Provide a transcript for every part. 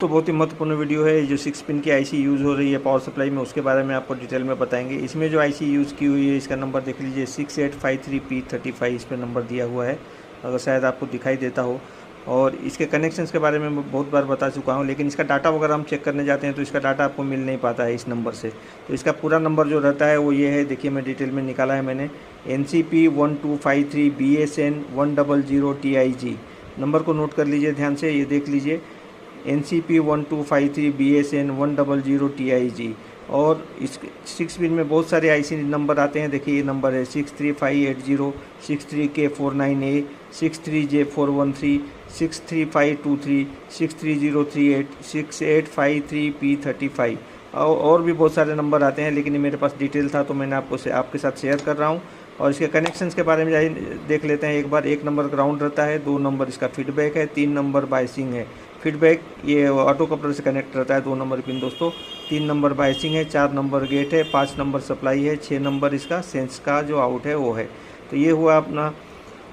तो बहुत ही महत्वपूर्ण वीडियो है। जो 6 पिन की आईसी यूज़ हो रही है पावर सप्लाई में, उसके बारे में आपको डिटेल में बताएंगे। इसमें जो आईसी यूज़ की हुई है इसका नंबर देख लीजिए 6853P35 इस पर नंबर दिया हुआ है, अगर शायद आपको दिखाई देता हो। और इसके कनेक्शंस के बारे में मैं बहुत बार बता चुका हूं, लेकिन इसका डाटा वगैरह हम चेक करने जाते हैं तो इसका डाटा आपको मिल नहीं पाता है इस नंबर से। तो इसका पूरा नंबर जो रहता है वो ये है, देखिए मैं डिटेल में निकाला है मैंने, NCP1253BSN100TIG। नंबर को नोट कर लीजिए ध्यान से, ये देख लीजिए NCP1253BSN100TIG। और इस 6 पिन में बहुत सारे आईसी नंबर आते हैं। देखिए ये नंबर है 63580, 63K49A, 63J413, 63523, 63038, 6853P35 और भी बहुत सारे नंबर आते हैं, लेकिन मेरे पास डिटेल था तो मैंने आपके साथ शेयर कर रहा हूँ। और इसके कनेक्शंस के बारे में देख लेते हैं एक बार। 1 नंबर ग्राउंड रहता है, 2 नंबर इसका फीडबैक है, 3 नंबर बायसिंग है। फीडबैक ये ऑटो कपलर से कनेक्ट रहता है 2 नंबर पिन दोस्तों, 3 नंबर बायसिंग है, 4 नंबर गेट है, 5 नंबर सप्लाई है, 6 नंबर इसका सेंस का जो आउट है वो है। तो ये हुआ अपना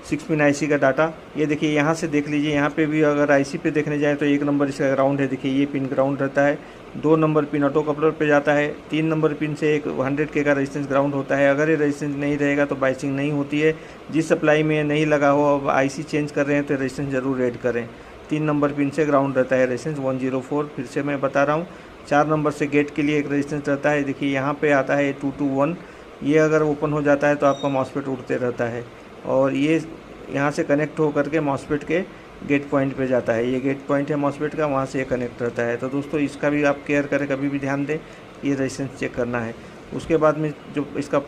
6 पिन आईसी का डाटा। ये देखिए यहाँ से देख लीजिए, यहाँ पे भी अगर आईसी पे देखने जाए तो 1 नंबर इसका ग्राउंड है, देखिए ये पिन ग्राउंड रहता है, 2 नंबर पिन ऑटो कपलर पे जाता है, 3 नंबर पिन से एक 100K का रेजिस्टेंस ग्राउंड होता है। अगर ये रेजिस्टेंस नहीं रहेगा तो बाइसिंग नहीं होती है। जिस सप्लाई में नहीं लगा हो, अब आईसी चेंज कर रहे हैं तो रेजिस्टेंस जरूर ऐड करें। 3 नंबर पिन से ग्राउंड रहता है रेजिस्टेंस 104, फिर से मैं बता रहा हूँ। 4 नंबर से गेट के लिए एक रेजिस्टेंस रहता है, देखिए यहाँ पे आता है 221। ये अगर ओपन हो जाता है तो आपका मॉसफेट उड़ते रहता है, और ये यहाँ से कनेक्ट हो करके मॉसफेट के गेट पॉइंट पे जाता है। ये गेट पॉइंट है मॉसफेट का, वहाँ से ये कनेक्ट रहता है। तो दोस्तों इसका भी आप केयर करें, कभी भी ध्यान दें, ये रेजिस्टेंस चेक करना है। उसके बाद में जो इसका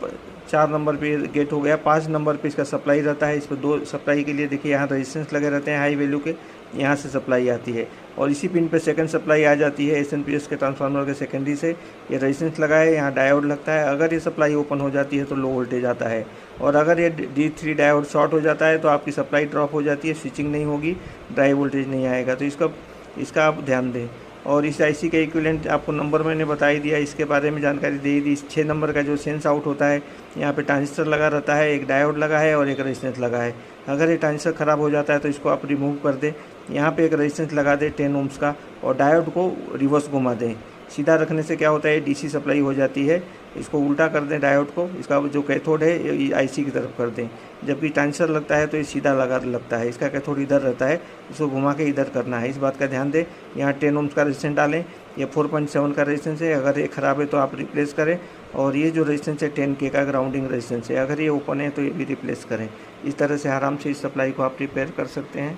4 नंबर पे गेट हो गया, 5 नंबर पे इसका सप्लाई रहता है। इस पर 2 सप्लाई के लिए देखिए यहाँ रेजिस्टेंस लगे रहते हैं हाई वैल्यू के, यहाँ से सप्लाई आती है। और इसी पिन पे सेकंड सप्लाई आ जाती है SNPS के ट्रांसफार्मर के सेकेंडरी से। ये रेजिस्टेंस लगा है, यहाँ डायोड लगता है। अगर ये सप्लाई ओपन हो जाती है तो लो वोल्टेज आता है, और अगर ये D3 डायोड शॉर्ट हो जाता है तो आपकी सप्लाई ड्रॉप हो जाती है, स्विचिंग नहीं होगी, ड्राई वोल्टेज नहीं आएगा। तो इसका आप ध्यान दें। और इस आईसी का इक्विवेलेंट आपको नंबर मैंने बता ही दिया, इसके बारे में जानकारी दे दी। 6 नंबर का जो सेंस आउट होता है, यहाँ पे ट्रांजिस्टर लगा रहता है, एक डायोड लगा है और एक रेजिस्टेंस लगा है। अगर ये ट्रांजिस्टर ख़राब हो जाता है तो इसको आप रिमूव कर दें। यहाँ पे एक रेजिस्टेंस लगा दें 10 ओम्स का, और डायोड को रिवर्स घुमा दें। सीधा रखने से क्या होता है, डीसी सप्लाई हो जाती है। इसको उल्टा कर दें डायोड को, इसका जो कैथोड है ये आईसी की तरफ कर दें। जबकि ट्रांजिस्टर लगता है तो ये सीधा लगता है, इसका कैथोड इधर रहता है, इसको घुमा के इधर करना है। इस बात का ध्यान दें। यहाँ 10 ओम्स का रेजिस्टेंस डालें, ये 4.7 का रेजिस्टेंस है। अगर ये ख़राब है तो आप रिप्लेस करें। और ये जो रेजिस्टेंस है 10K का ग्राउंडिंग रेजिस्टेंस है, अगर ये ओपन है तो ये भी रिप्लेस करें। इस तरह से आराम से इस सप्लाई को आप रिपेयर कर सकते हैं।